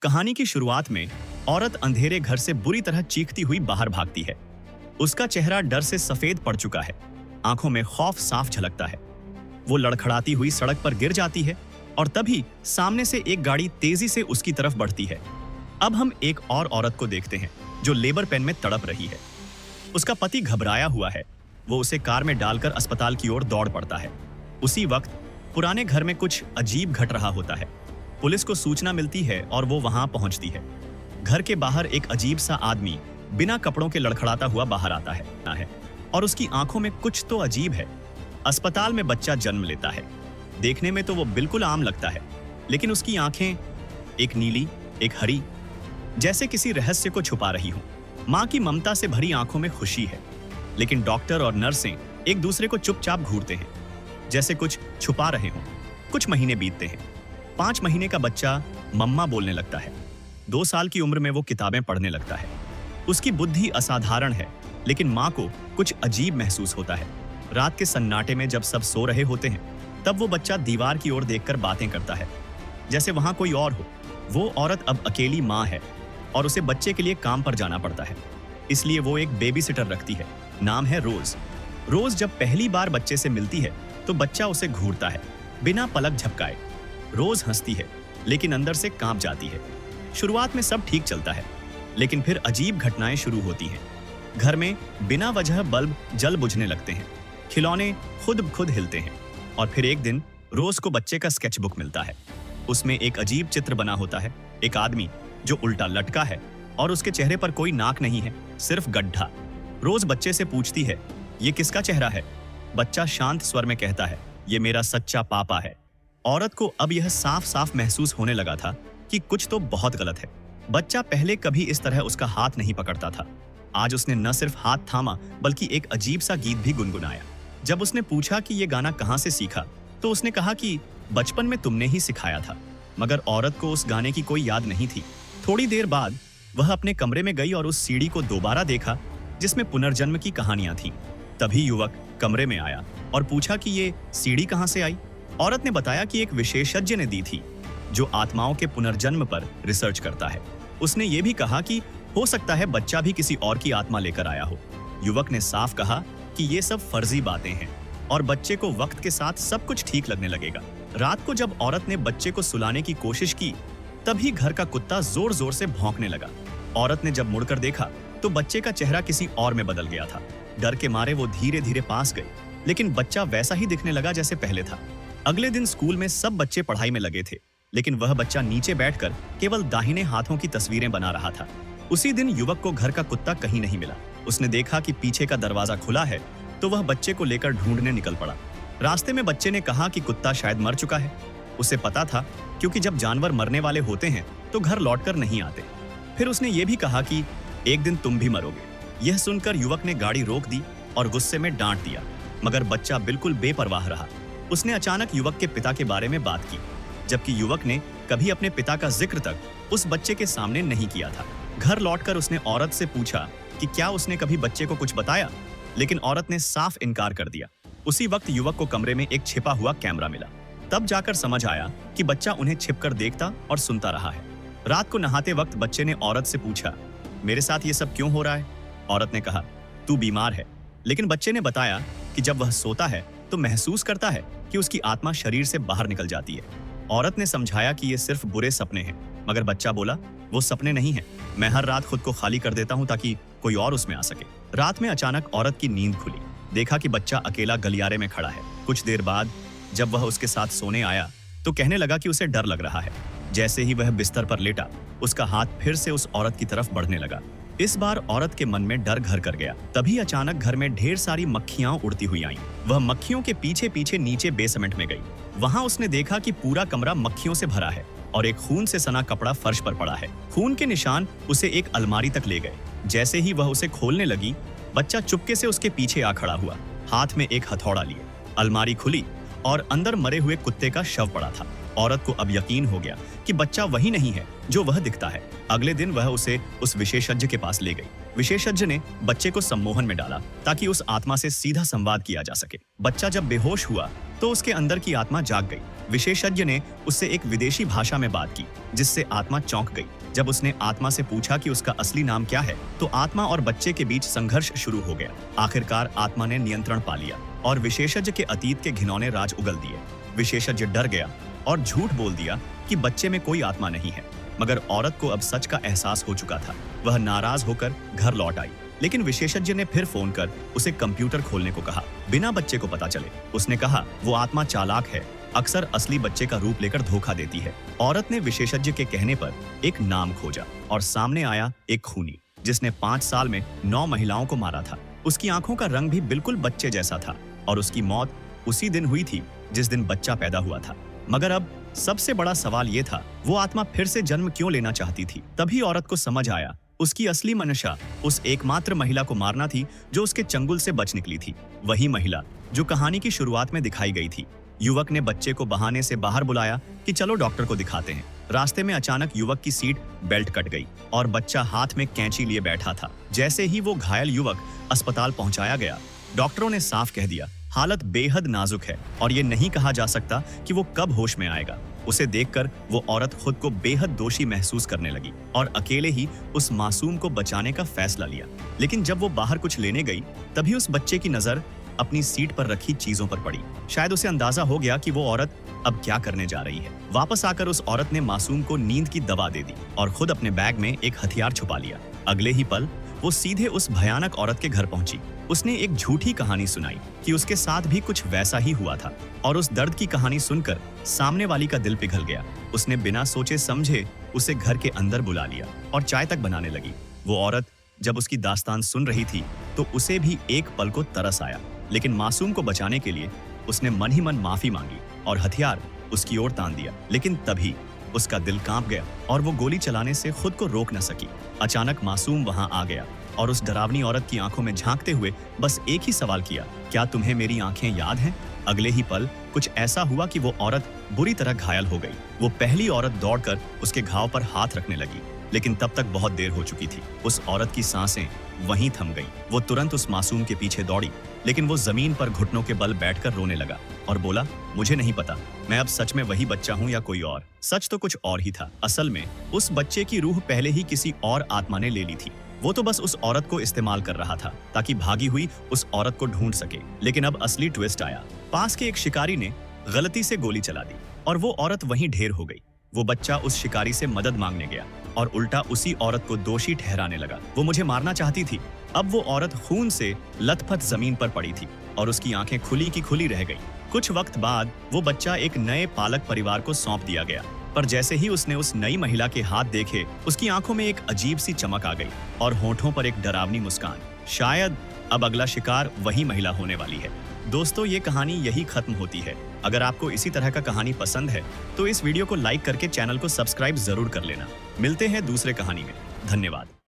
कहानी की शुरुआत में औरत अंधेरे घर से बुरी तरह चीखती हुई बाहर भागती है। उसका चेहरा डर से सफेद पड़ चुका है, आंखों में खौफ साफ झलकता है। वो लड़खड़ाती हुई सड़क पर गिर जाती है और तभी सामने से एक गाड़ी तेजी से उसकी तरफ बढ़ती है। अब हम एक और औरत को देखते हैं जो लेबर पेन में तड़प रही है। उसका पति घबराया हुआ है। वो उसे कार में डालकर अस्पताल की ओर दौड़ पड़ता है। उसी वक्त पुराने घर में कुछ अजीब घट रहा होता है। पुलिस को सूचना मिलती है और वो वहां पहुंचती है। घर के बाहर एक अजीब सा आदमी बिना कपड़ों के लड़खड़ाता हुआ बाहर आता है और उसकी आंखों में कुछ तो अजीब है। अस्पताल में बच्चा जन्म लेता है। देखने में तो वो बिल्कुल आम लगता है, लेकिन उसकी आंखें एक नीली, एक हरी, जैसे किसी रहस्य को छुपा रही हों। मां की ममता से भरी आंखों में खुशी है, लेकिन डॉक्टर और नर्सें एक दूसरे को चुपचाप घूरते हैं, जैसे कुछ छुपा रहे हों। कुछ महीने बीतते हैं। 5 महीने का बच्चा मम्मा बोलने लगता है। 2 साल की उम्र में वो किताबें पढ़ने लगता है। उसकी बुद्धि असाधारण है, लेकिन मां को कुछ अजीब महसूस होता है। रात के सन्नाटे में जब सब सो रहे होते हैं, तब वो बच्चा दीवार की ओर देखकर बातें करता है, जैसे वहां कोई और हो। वो औरत अब अकेली मां है और उसे बच्चे के लिए काम पर जाना पड़ता है, इसलिए वो एक बेबी सिटर रखती है। नाम है रोज। रोज जब पहली बार बच्चे से मिलती है तो बच्चा उसे घूरता है, बिना पलक झपकाए। रोज हंसती है, लेकिन अंदर से कांप जाती है। शुरुआत में सब ठीक चलता है, लेकिन फिर अजीब घटनाएं शुरू होती हैं। घर में बिना वजह बल्ब जल बुझने लगते हैं, खिलौने खुद हिलते हैं और फिर एक दिन रोज को बच्चे का स्केचबुक मिलता है। उसमें एक अजीब चित्र बना होता है, एक आदमी जो उल्टा लटका है और उसके चेहरे पर कोई नाक नहीं है, सिर्फ गड्ढा। रोज बच्चे से पूछती है, ये किसका चेहरा है? बच्चा शांत स्वर में कहता है, ये मेरा सच्चा पापा है। औरत को अब यह साफ साफ महसूस होने लगा था कि कुछ तो बहुत गलत है। बच्चा पहले कभी इस तरह उसका हाथ नहीं पकड़ता था। आज उसने न सिर्फ हाथ थामा, बल्कि एक अजीब सा गीत भी गुनगुनाया। जब उसने पूछा कि ये गाना कहाँ से सीखा, तो उसने कहा कि बचपन में तुमने ही सिखाया था। मगर औरत को उस गाने की कोई याद नहीं थी। थोड़ी देर बाद वह अपने कमरे में गई और उस सीडी को दोबारा देखा जिसमें पुनर्जन्म की कहानियां थीं। तभी युवक कमरे में आया और पूछा कि ये सीडी कहाँ से आई। औरत ने बताया कि एक विशेषज्ञ ने दी थी जो आत्माओं के पुनर्जन्म पर रिसर्च करता है। उसने ये भी कहा कि हो सकता है बच्चा भी किसी और की आत्मा लेकर आया हो। युवक ने साफ कहा कि ये सब फर्जी बातें हैं और बच्चे को वक्त के साथ सब कुछ ठीक लगने लगेगा। रात को जब औरत ने बच्चे को सुलाने की कोशिश की, तभी घर का कुत्ता जोर जोर से भौंकने लगा। औरत ने जब मुड़कर देखा तो बच्चे का चेहरा किसी और में बदल गया था। डर के मारे वो धीरे धीरे पास गई, लेकिन बच्चा वैसा ही दिखने लगा जैसे पहले था। अगले दिन स्कूल में सब बच्चे पढ़ाई में लगे थे, लेकिन वह बच्चा नीचे बैठकर केवल दाहिने हाथों की तस्वीरें बना रहा था। उसी दिन युवक को घर का कुत्ता कहीं नहीं मिला। उसने देखा कि पीछे का दरवाजा खुला है, तो वह बच्चे को लेकर ढूंढने निकल पड़ा। रास्ते में बच्चे ने कहा कि कुत्ता शायद मर चुका है। उसे पता था, क्योंकि जब जानवर मरने वाले होते हैं तो घर लौटकर नहीं आते। फिर उसने ये भी कहा कि एक दिन तुम भी मरोगे। यह सुनकर युवक ने गाड़ी रोक दी और गुस्से में डांट दिया, मगर बच्चा बिल्कुल बेपरवाह रहा। उसने अचानक युवक के पिता के बारे में बात की, जबकि युवक ने कभी अपने पिता का जिक्र तक उस बच्चे के सामने नहीं किया था। घर लौटकर उसने औरत से पूछा कि क्या उसने कभी बच्चे को कुछ बताया, लेकिन औरत ने साफ इनकार कर दिया। उसी वक्त युवक को कमरे में एक छिपा हुआ कैमरा मिला। तब जाकर समझ आया कि बच्चा उन्हें छिपकर देखता और सुनता रहा है। रात को नहाते वक्त बच्चे ने औरत से पूछा, मेरे साथ ये सब क्यों हो रहा है? औरत ने कहा, तू बीमार है। लेकिन बच्चे ने बताया कि जब वह सोता है तो महसूस करता है कि उसकी आत्मा शरीर से बाहर निकल जाती है। औरत ने समझाया कि ये सिर्फ बुरे सपने हैं, मगर बच्चा बोला, वो सपने नहीं हैं। मैं हर रात खुद को खाली कर देता हूँ ताकि कोई और उसमें आ सके। रात में अचानक औरत की नींद खुली। देखा कि बच्चा अकेला गलियारे में खड़ा है। कुछ देर बाद जब वह उसके साथ सोने आया तो कहने लगा कि उसे डर लग रहा है। जैसे ही वह बिस्तर पर लेटा, उसका हाथ फिर से उस औरत की तरफ बढ़ने लगा। इस बार औरत के मन में डर घर कर गया। तभी अचानक घर में ढेर सारी मक्खियां उड़ती हुई आईं। वह मक्खियों के पीछे पीछे नीचे बेसमेंट में गई। वहां उसने देखा कि पूरा कमरा मक्खियों से भरा है और एक खून से सना कपड़ा फर्श पर पड़ा है। खून के निशान उसे एक अलमारी तक ले गए। जैसे ही वह उसे खोलने लगी, बच्चा चुपके से उसके पीछे आ खड़ा हुआ, हाथ में एक हथौड़ा लिए। अलमारी खुली और अंदर मरे हुए कुत्ते का शव पड़ा था। औरत को अब यकीन हो गया कि बच्चा वही नहीं है जो वह दिखता है। अगले दिन वह उसे उस विशेषज्ञ के पास ले गई। विशेषज्ञ ने बच्चे को सम्मोहन में डाला ताकि उस आत्मा से सीधा संवाद किया जा सके। बच्चा जब बेहोश हुआ तो उसके अंदर की आत्मा जाग गई। विशेषज्ञ ने उससे एक विदेशी भाषा में बात की, जिससे आत्मा चौंक गई। जब उसने आत्मा से पूछा कि उसका असली नाम क्या है, तो आत्मा और बच्चे के बीच संघर्ष शुरू हो गया। आखिरकार आत्मा ने नियंत्रण पा लिया और विशेषज्ञ के अतीत के घिनौने राज उगल दिए। विशेषज्ञ डर गया और झूठ बोल दिया कि बच्चे में कोई आत्मा नहीं है, मगर औरत को अब सच का एहसास हो चुका था। वह नाराज होकर घर लौट आई, लेकिन विशेषज्ञ ने फिर फोन कर उसे कंप्यूटर खोलने को कहा, बिना बच्चे को पता चले। उसने कहा वो आत्मा चालाक है, अक्सर असली बच्चे का रूप लेकर धोखा देती है। औरत ने विशेषज्ञ के कहने पर एक नाम खोजा और सामने आया एक खूनी, जिसने 5 साल में 9 महिलाओं को मारा था। उसकी आंखों का रंग भी बिल्कुल बच्चे जैसा था और उसकी मौत उसी दिन हुई थी जिस दिन बच्चा पैदा हुआ था। मगर अब सबसे बड़ा सवाल ये था, वो आत्मा फिर से जन्म क्यों लेना चाहती थी? तभी औरत को समझ आया, उसकी असली मंशा उस एकमात्र महिला को मारना थी जो उसके चंगुल से बच निकली थी। वही महिला जो कहानी की शुरुआत में दिखाई गई थी। युवक ने बच्चे को बहाने से बाहर बुलाया कि चलो डॉक्टर को दिखाते हैं। रास्ते में अचानक युवक की सीट बेल्ट कट गई और बच्चा हाथ में कैंची लिए बैठा था। जैसे ही वो घायल युवक अस्पताल पहुंचाया गया, डॉक्टरों ने साफ कह दिया, हालत बेहद नाजुक है और ये नहीं कहा जा सकता कि वो कब होश में आएगा। उसे देखकर वो औरत खुद को बेहद दोषी महसूस करने लगी और अकेले ही उस मासूम को बचाने का फैसला लिया। लेकिन जब वो बाहर कुछ लेने गई, तभी उस बच्चे की नजर अपनी सीट पर रखी चीजों पर पड़ी। शायद उसे अंदाजा हो गया कि वो औरत अब क्या करने जा रही है। वापस आकर उस औरत ने मासूम को नींद की दवा दे दी और खुद अपने बैग में एक हथियार छुपा लिया। अगले ही पल वो सीधे उस भयानक औरत के घर पहुंची। उसने एक झूठी कहानी सुनाई कि उसके साथ भी कुछ वैसा ही हुआ था और उस दर्द की कहानी सुनकर सामने वाली का दिल पिघल गया। उसने बिना सोचे समझे उसे घर के अंदर बुला लिया और चाय तक बनाने लगी। वो औरत जब उसकी दास्तान सुन रही थी तो उसे भी एक पल को तरस आया, लेकिन मासूम को बचाने के लिए उसने मन ही मन माफी मांगी और हथियार उसकी ओर तान दिया। लेकिन तभी उसका दिल कांप गया और वो गोली चलाने से खुद को रोक न सकी। अचानक मासूम वहां आ गया और उस डरावनी औरत की आंखों में झांकते हुए बस एक ही सवाल किया, क्या तुम्हें मेरी आंखें याद हैं? अगले ही पल कुछ ऐसा हुआ कि वो औरत बुरी तरह घायल हो गई। वो पहली औरत दौड़कर उसके घाव पर हाथ रखने लगी, लेकिन तब तक बहुत देर हो चुकी थी। उस औरत की सांसें वहीं थम गईं। वो तुरंत उस मासूम के पीछे दौड़ी, लेकिन वो जमीन पर घुटनों के बल बैठकर रोने लगा और बोला, मुझे नहीं पता मैं अब सच में वही बच्चा हूँ या कोई और। सच तो कुछ और ही था। असल में उस बच्चे की रूह पहले ही किसी और आत्मा ने ले ली थी। वो तो बस उस औरत को इस्तेमाल कर रहा था ताकि भागी हुई उस औरत को ढूंढ सके। लेकिन अब असली ट्विस्ट आया। पास के एक शिकारी ने गलती से गोली चला दी और वो औरत वहीं ढेर हो गई। वो बच्चा उस शिकारी से मदद मांगने गया और उल्टा उसी औरत को दोषी ठहराने लगा। वो मुझे मारना चाहती थी। अब वो औरत खून से लथपथ जमीन पर पड़ी थी और उसकी आंखें खुली की खुली रह गई। कुछ वक्त बाद वो बच्चा एक नए पालक परिवार को सौंप दिया गया, पर जैसे ही उसने उस नई महिला के हाथ देखे, उसकी आंखों में एक अजीब सी चमक आ गई और होठों पर एक डरावनी मुस्कान। शायद अब अगला शिकार वही महिला होने वाली है। दोस्तों, ये कहानी यही खत्म होती है। अगर आपको इसी तरह का कहानी पसंद है तो इस वीडियो को लाइक करके चैनल को सब्सक्राइब जरूर कर लेना। मिलते हैं दूसरे कहानी में। धन्यवाद।